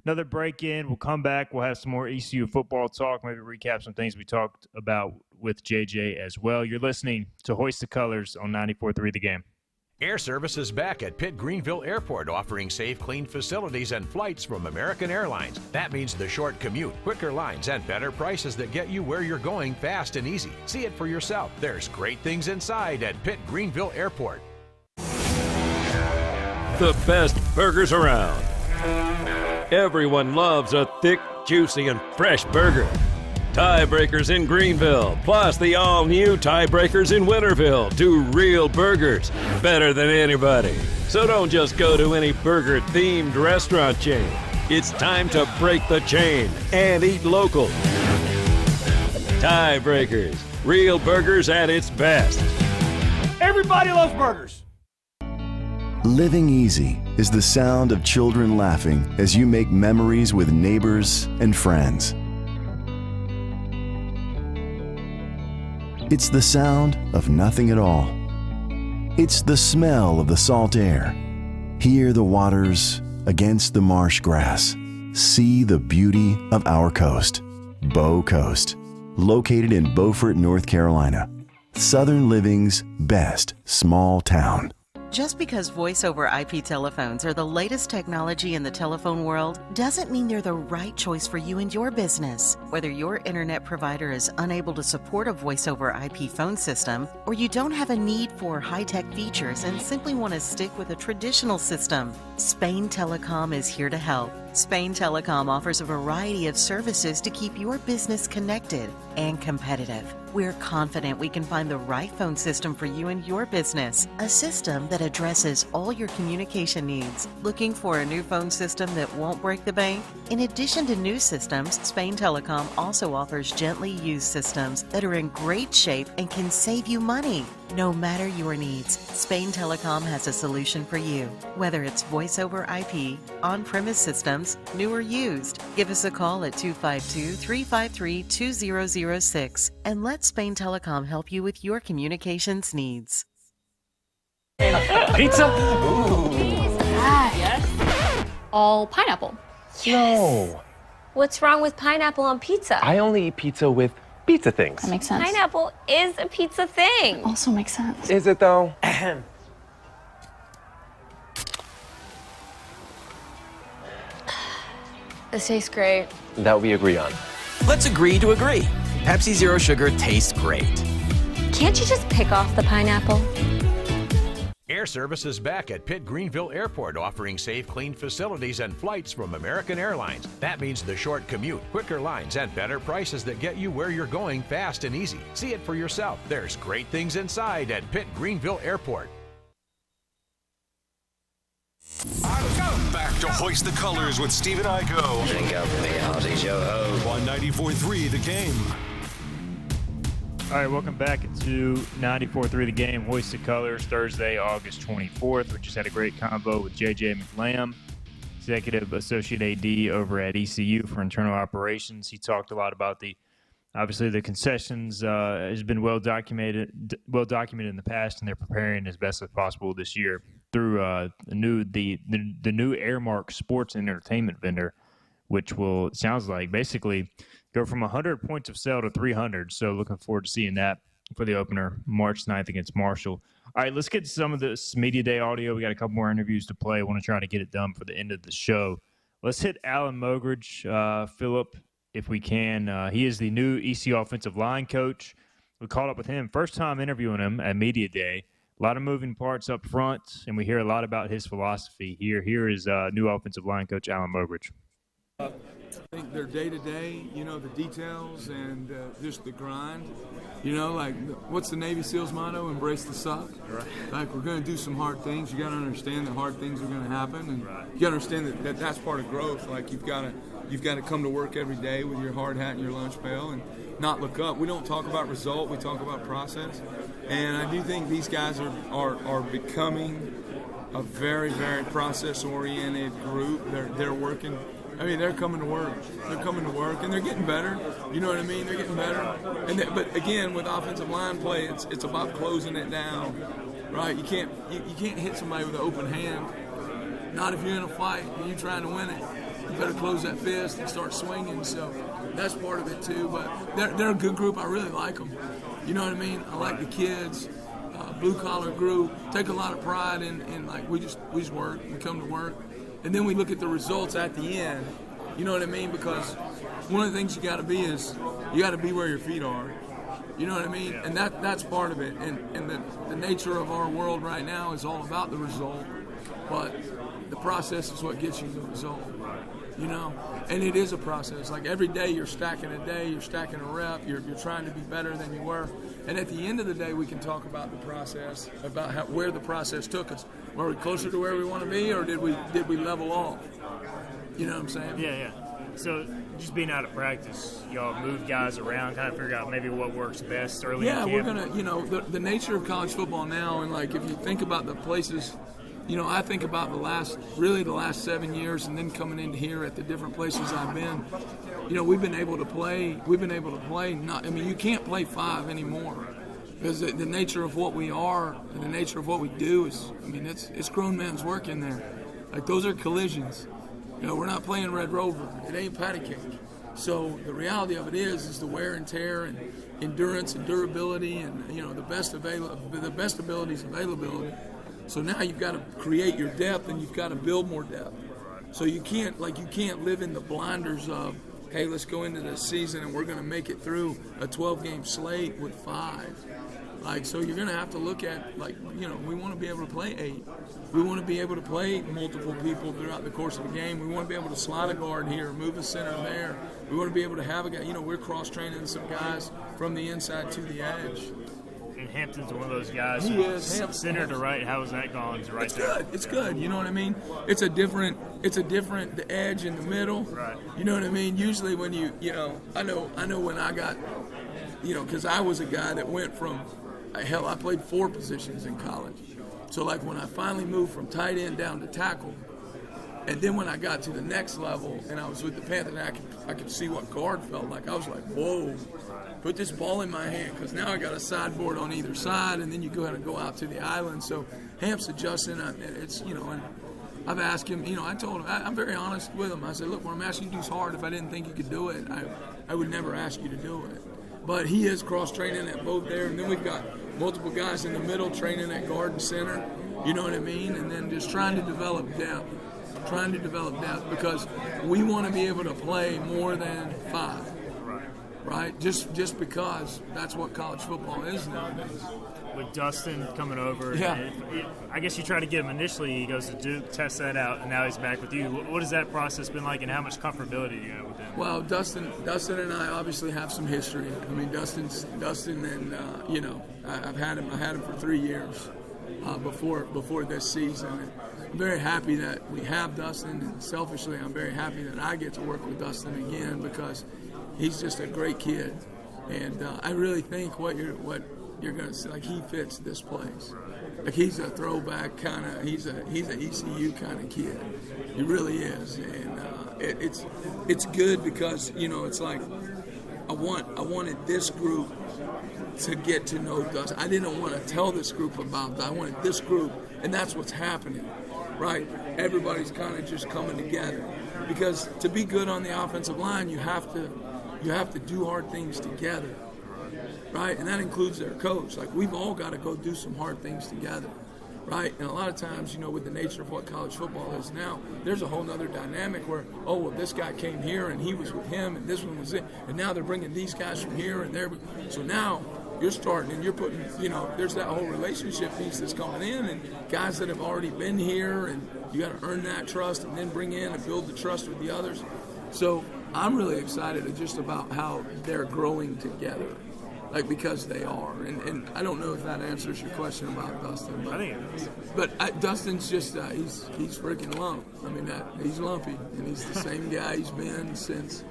another break in. We'll come back. We'll have some more ECU football talk, maybe recap some things we talked about with JJ as well. You're listening to Hoist the Colors on 94.3 The Game. Air Service is back at Pitt Greenville Airport, offering safe, clean facilities and flights from American Airlines. That means the short commute, quicker lines, and better prices that get you where you're going fast and easy. See it for yourself. There's great things inside at Pitt Greenville Airport. The best burgers around. Everyone loves a thick, juicy, and fresh burger. Tiebreakers in Greenville, plus the all-new Tiebreakers in Winterville. Do real burgers better than anybody. So don't just go to any burger-themed restaurant chain. It's time to break the chain and eat local. Tiebreakers, real burgers at its best. Everybody loves burgers. Living easy is the sound of children laughing as you make memories with neighbors and friends. It's the sound of nothing at all. It's the smell of the salt air. Hear the waters against the marsh grass. See the beauty of our coast. Bow Coast, located in Beaufort, North Carolina. Southern Living's best small town. Just because voice-over IP telephones are the latest technology in the telephone world doesn't mean they're the right choice for you and your business. Whether your internet provider is unable to support a voice-over IP phone system, or you don't have a need for high-tech features and simply want to stick with a traditional system, Spain Telecom is here to help. Spain Telecom offers a variety of services to keep your business connected and competitive. We're confident we can find the right phone system for you and your business, a system that addresses all your communication needs. Looking for a new phone system that won't break the bank? In addition to new systems, Spain Telecom also offers gently used systems that are in great shape and can save you money. No matter your needs, Spain Telecom has a solution for you. Whether it's voice over IP, on-premise systems, new or used, give us a call at 252-353-2006 and let Spain Telecom help you with your communications needs. Pizza? Ooh. Yes. All pineapple. No. What's wrong with pineapple on pizza? I only eat pizza with pizza things. That makes sense. Pineapple is a pizza thing. Also makes sense. Is it though? This tastes great. That we agree on. Let's agree to agree. Pepsi Zero Sugar tastes great. Can't you just pick off the pineapple? Air Service is back at Pitt Greenville Airport, offering safe, clean facilities and flights from American Airlines. That means the short commute, quicker lines, and better prices that get you where you're going fast and easy. See it for yourself. There's great things inside at Pitt Greenville Airport. Back to Hoist the Colors with Stephen Igo. Drink up for me, hearty yo-ho. On 94.3 The Game. All right, welcome back to 94.3 The Game, Hoist the Colors, Thursday, August 24th. We just had a great convo with J.J. McLamb, Executive Associate AD over at ECU for Internal Operations. He talked a lot about obviously the concessions has been well documented in the past, and they're preparing as best as possible this year through the new Airmark Sports and Entertainment vendor, which will, it sounds like, basically go from 100 points of sale to 300. So looking forward to seeing that for the opener March 9th against Marshall. All right, let's get some of this Media Day audio. We got a couple more interviews to play. I want to try to get it done for the end of the show. Let's hit Alan Mogridge, Philip, if we can. He is the new ECU offensive line coach. We caught up with him. First time interviewing him at Media Day. A lot of moving parts up front, and we hear a lot about his philosophy here. Here is new offensive line coach Alan Mogridge. I think they're day-to-day, the details and just the grind. Like, what's the Navy SEALs motto? Embrace the suck. Right. Like, we're going to do some hard things. You got to understand that hard things are going to happen, and you got to understand that that's part of growth. Like, you've got to come to work every day with your hard hat and your lunch pail and not look up. We don't talk about result. We talk about process. And I do think these guys are becoming a very, very process-oriented group. They're working. They're coming to work. They're coming to work, and they're getting better. You know what I mean? They're getting better. But again, with offensive line play, it's about closing it down, right? You can't hit somebody with an open hand. Not if you're in a fight and you're trying to win it. You better close that fist and start swinging. So that's part of it too. But they're a good group. I really like them. You know what I mean? I like the kids. blue collar group, take a lot of pride in like we just work, we come to work, and then we look at the results at the end. You know what I mean? Because one of the things you got to be is you got to be where your feet are. You know what I mean? And that's part of it. And the nature of our world right now is all about the result, but the process is what gets you the result. You know, and it is a process. Like every day you're stacking a day, you're stacking a rep, you're trying to be better than you were. And at the end of the day, we can talk about the process, about where the process took us. Were we closer to where we want to be, or did we level off? You know what I'm saying? Yeah. So just being out of practice, y'all move guys around, kind of figure out maybe what works best early in camp? Yeah, we're going to, you know, the nature of college football now, and like if you think about the places, you know, I think about the last 7 years, and then coming into here at the different places I've been, you know, we've been able to play. You can't play 5 anymore because the nature of what we are and the nature of what we do is, I mean, it's grown man's work in there. Like those are collisions. You know, we're not playing Red Rover. It ain't patty cake. So the reality of it is the wear and tear and endurance and durability and, you know, the best ability is availability. So now you've got to create your depth and you've got to build more depth. So you can't live in the blinders of, hey, let's go into this season and we're going to make it through a 12-game slate with 5. Like, so you're going to have to look at, like, you know, we want to be able to play 8. We want to be able to play multiple people throughout the course of the game. We want to be able to slide a guard here, move a center there. We want to be able to have a guy, you know, we're cross-training some guys from the inside to the edge. And Hampton's one of those guys. He is. Center to right. How has that gone? It's good. It's good. You know what I mean? It's a different. The edge in the middle. Right. You know what I mean? Usually when you know, I know when I got, you know, because I was a guy that went from, hell, I played 4 positions in college. So like when I finally moved from tight end down to tackle, and then when I got to the next level and I was with the Panthers, I could see what guard felt like. I was like, whoa. Put this ball in my hand because now I got a sideboard on either side, and then you go ahead and go out to the island. So Hamp's adjusting. It's, you know, and I've asked him, you know, I told him, I'm very honest with him. I said, look, what I'm asking you to do is hard. If I didn't think you could do it, I would never ask you to do it. But he is cross-training at both there, and then we've got multiple guys in the middle training at guard and center. You know what I mean? And then just trying to develop depth. Because we want to be able to play more than 5. Right, just because that's what college football is nowadays. With Dustin coming over, yeah. I guess you try to get him initially. He goes to Duke, test that out, and now he's back with you. What has that process been like, and how much comfortability do you have with him? Well, Dustin and I obviously have some history. I mean, Dustin, and you know, I had him for 3 years before this season. And I'm very happy that we have Dustin, and selfishly, I'm very happy that I get to work with Dustin again because he's just a great kid, and I really think what you're going to see, like, he fits this place. Like, he's a throwback kind of, he's an ECU kind of kid. He really is, and it's good because, you know, it's like I wanted this group to get to know Dustin. I didn't want to tell this group about that. I wanted this group, and that's what's happening, right? Everybody's kind of just coming together because to be good on the offensive line, you have to do hard things together, right? And that includes their coach. Like, we've all got to go do some hard things together, right? And a lot of times, you know, with the nature of what college football is now, there's a whole other dynamic where, oh, well, this guy came here and he was with him and this one was it, and now they're bringing these guys from here and there. So now you're starting and you're putting, you know, there's that whole relationship piece that's coming in, and guys that have already been here, and you got to earn that trust and then bring in and build the trust with the others. So I'm really excited just about how they're growing together, like, because they are. And I don't know if that answers your question about Dustin. But, I think it does. But Dustin's just, he's freaking lump. I mean, he's lumpy, and he's the same guy he's been since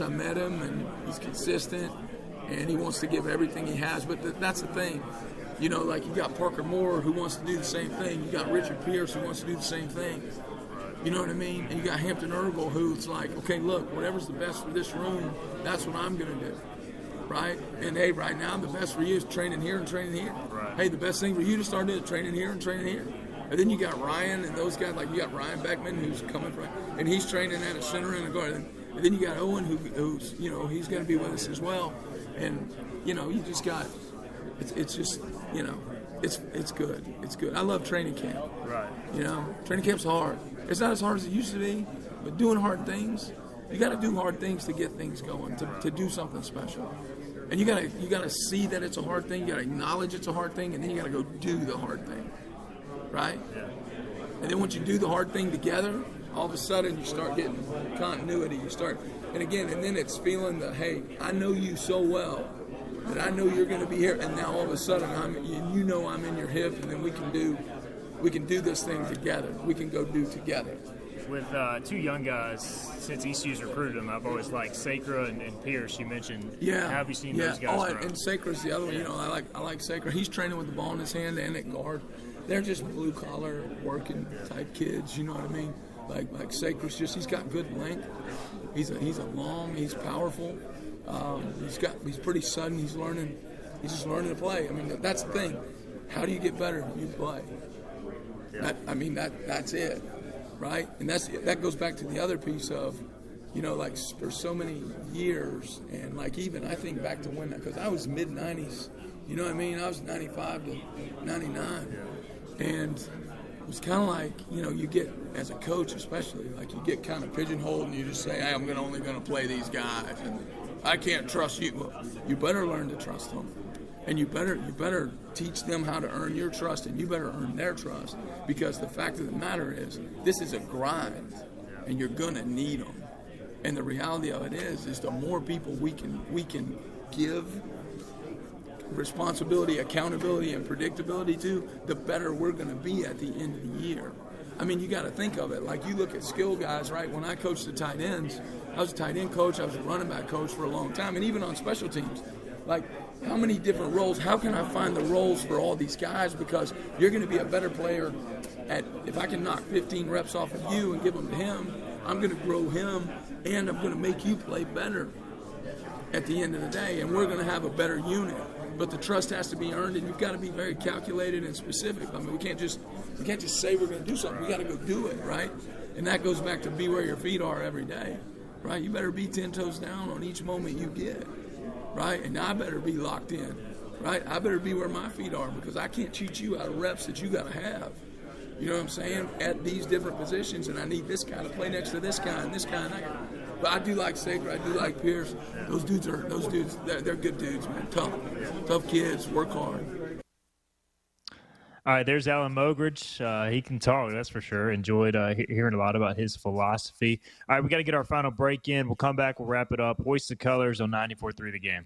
I met him, and he's consistent, and he wants to give everything he has. But that's the thing. You know, like, you got Parker Moore who wants to do the same thing. You got Richard Pierce who wants to do the same thing. You know what I mean? And you got Hampton Ergel who's like, okay, look, whatever's the best for this room, that's what I'm going to do, right? And, hey, right now the best for you is training here and training here. Right. Hey, the best thing for you to start doing is training here and training here. And then you got Ryan and those guys, like you got Ryan Beckman who's coming from, and he's training at a center and a guard. And then you got Owen who's, you know, he's going to be with us as well. And, you know, you just got, it's just, you know, it's good. It's good. I love training camp. Right. You know, training camp's hard. It's not as hard as it used to be, but doing hard things, you got to do hard things to get things going, to do something special. And you gotta see that it's a hard thing. You gotta acknowledge it's a hard thing, and then you gotta go do the hard thing, right? Yeah. And then once you do the hard thing together, all of a sudden you start getting continuity. And then it's feeling the, hey, I know you so well that I know you're going to be here, and now all of a sudden I'm in your hip, and then we can do this thing together. We can go do together. With two young guys, since ECU's recruited them, I've always liked Sacra and Pierce. You mentioned. Yeah. How have you seen those guys grow? And Sacra's the other one. You know, I like Sacra. He's training with the ball in his hand and at guard. They're just blue collar working type kids. You know what I mean? Like Sacra's he's got good length. He's he's powerful. He's pretty sudden. He's just learning to play. I mean, that's the thing. How do you get better? You play. Yeah. That's it. Right, and that goes back to the other piece of, you know, like for so many years, and like even I think back to when, because I was mid '90s, you know what I mean? I was 95 to 99, and it was kind of like, you know, you get as a coach especially, like you get kind of pigeonholed, and you just say, hey, I'm only going to play these guys, and I can't trust you. Well, you better learn to trust them. And you better teach them how to earn your trust, and you better earn their trust, because the fact of the matter is, this is a grind, and you're gonna need them. And the reality of it is the more people we can give responsibility, accountability, and predictability to, the better we're gonna be at the end of the year. I mean, you got to think of it like you look at skill guys, right? When I coached the tight ends, I was a tight end coach, I was a running back coach for a long time, and even on special teams, like. How many different roles? How can I find the roles for all these guys? Because you're going to be a better player if I can knock 15 reps off of you and give them to him, I'm going to grow him, and I'm going to make you play better at the end of the day, and we're going to have a better unit. But the trust has to be earned, and you've got to be very calculated and specific. I mean, we can't just say we're going to do something. We got to go do it, right? And that goes back to be where your feet are every day, right? You better be 10 toes down on each moment you get. Right, and I better be locked in, right? I better be where my feet are, because I can't cheat you out of reps that you got to have. You know what I'm saying? At these different positions, and I need this guy to play next to this guy and this guy and that guy. But I do like Sacra, I do like Pierce. Those dudes, they're good dudes, man. Tough kids, work hard. All right, there's Alan Mogridge. He can talk, that's for sure. Enjoyed hearing a lot about his philosophy. All right, we got to get our final break in. We'll come back. We'll wrap it up. Hoist the Colors on 94.3 The Game.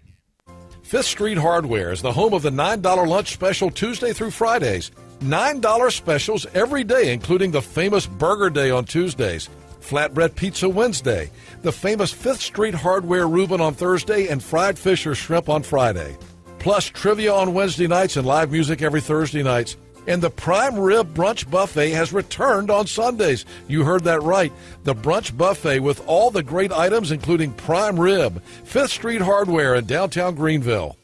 Fifth Street Hardware is the home of the $9 lunch special Tuesday through Fridays. $9 specials every day, including the famous Burger Day on Tuesdays, Flatbread Pizza Wednesday, the famous Fifth Street Hardware Reuben on Thursday, and fried fish or shrimp on Friday. Plus trivia on Wednesday nights and live music every Thursday nights. And the Prime Rib Brunch Buffet has returned on Sundays. You heard that right. The Brunch Buffet with all the great items, including prime rib. 5th Street Hardware in downtown Greenville.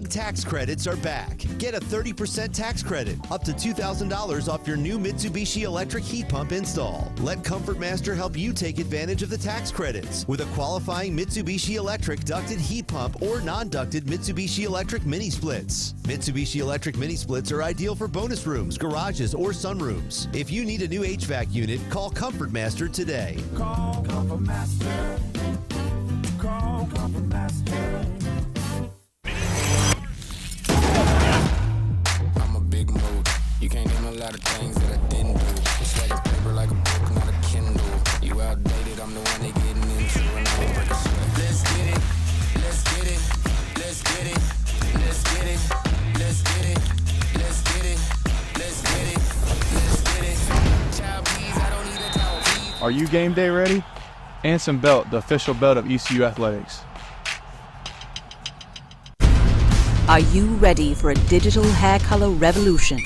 Tax credits are back. Get a 30% tax credit, up to $2,000 off your new Mitsubishi electric heat pump install. Let Comfort Master help you take advantage of the tax credits with a qualifying Mitsubishi electric ducted heat pump or non-ducted Mitsubishi electric mini splits. Mitsubishi electric mini splits are ideal for bonus rooms, garages, or sunrooms. If you need a new HVAC unit, call Comfort Master today. Call Comfort Master. Call Comfort Master. You can't name a lot of things that I didn't do. It's like a paper, like a book, not a Kindle. You outdated, I'm the one they getting into, and I don't break a sweat. Let's get it, let's get it, let's get it, let's get it, let's get it, let's get it, let's get it, let's get it. Child, please, I don't need a towel, please. Are you game day ready? Anson Belt, the official belt of ECU Athletics. Are you ready for a digital hair color revolution?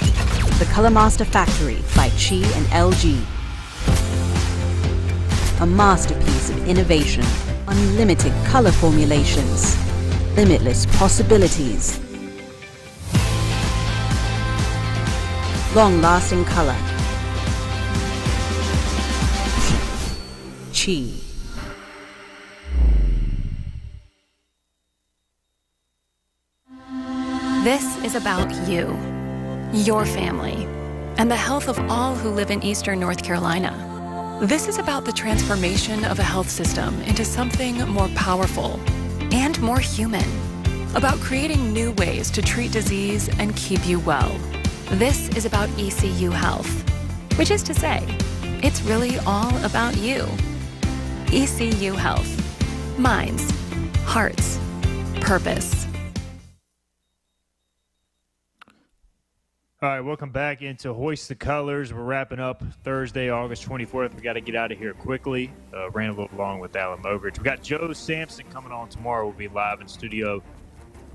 The Color Master Factory by Chi and LG. A masterpiece of innovation, unlimited color formulations, limitless possibilities, long-lasting color. Chi. This is about you, your family, and the health of all who live in Eastern North Carolina. This is about the transformation of a health system into something more powerful and more human, about creating new ways to treat disease and keep you well. This is about ECU Health, which is to say, it's really all about you. ECU Health. Minds, hearts, purpose. All right, welcome back into Hoist the Colors. We're wrapping up Thursday, August 24th. We got to get out of here quickly. Ran a little long with Alan Mogridge. We got Joe Sampson coming on tomorrow. We'll be live in studio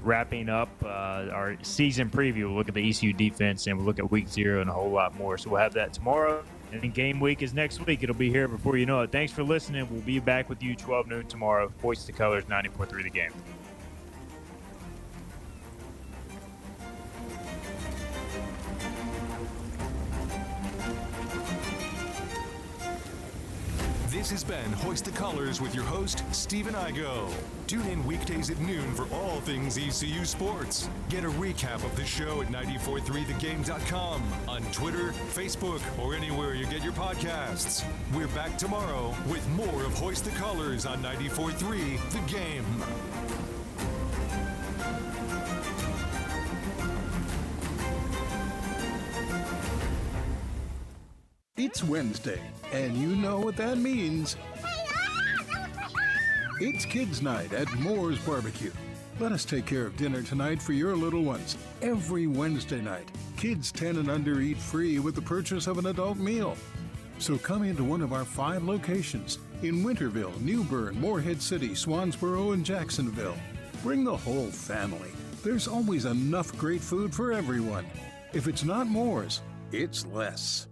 wrapping up our season preview. We'll look at the ECU defense, and we'll look at week 0 and a whole lot more. So we'll have that tomorrow. And then game week is next week. It'll be here before you know it. Thanks for listening. We'll be back with you 12 noon tomorrow. Hoist the Colors, 94.3 The Game. This has been Hoist the Colors with your host, Stephen Igo. Tune in weekdays at noon for all things ECU sports. Get a recap of the show at 943thegame.com, on Twitter, Facebook, or anywhere you get your podcasts. We're back tomorrow with more of Hoist the Colors on 94.3 The Game. It's Wednesday, and you know what that means. It's Kids Night at Moore's Barbecue. Let us take care of dinner tonight for your little ones. Every Wednesday night, kids 10 and under eat free with the purchase of an adult meal. So come into one of our 5 locations in Winterville, New Bern, Morehead City, Swansboro, and Jacksonville. Bring the whole family. There's always enough great food for everyone. If it's not Moore's, it's less.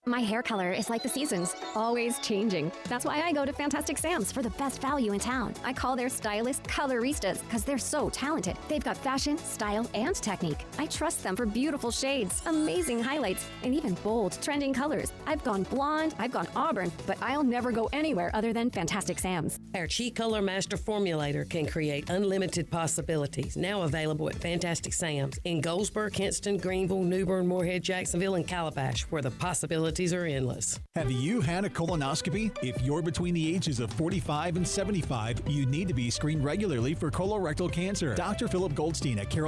My hair color is like the seasons, always changing. That's why I go to Fantastic Sam's for the best value in town. I call their stylists coloristas because they're so talented. They've got fashion, style, and technique. I trust them for beautiful shades, amazing highlights, and even bold, trending colors. I've gone blonde, I've gone auburn, but I'll never go anywhere other than Fantastic Sam's. Our Chi Color Master Formulator can create unlimited possibilities. Now available at Fantastic Sam's in Goldsboro, Kinston, Greenville, New Bern, Morehead, Jacksonville, and Calabash, where the possibilities are endless. Have you had a colonoscopy? If you're between the ages of 45 and 75, you need to be screened regularly for colorectal cancer. Dr. Philip Goldstein at Carroll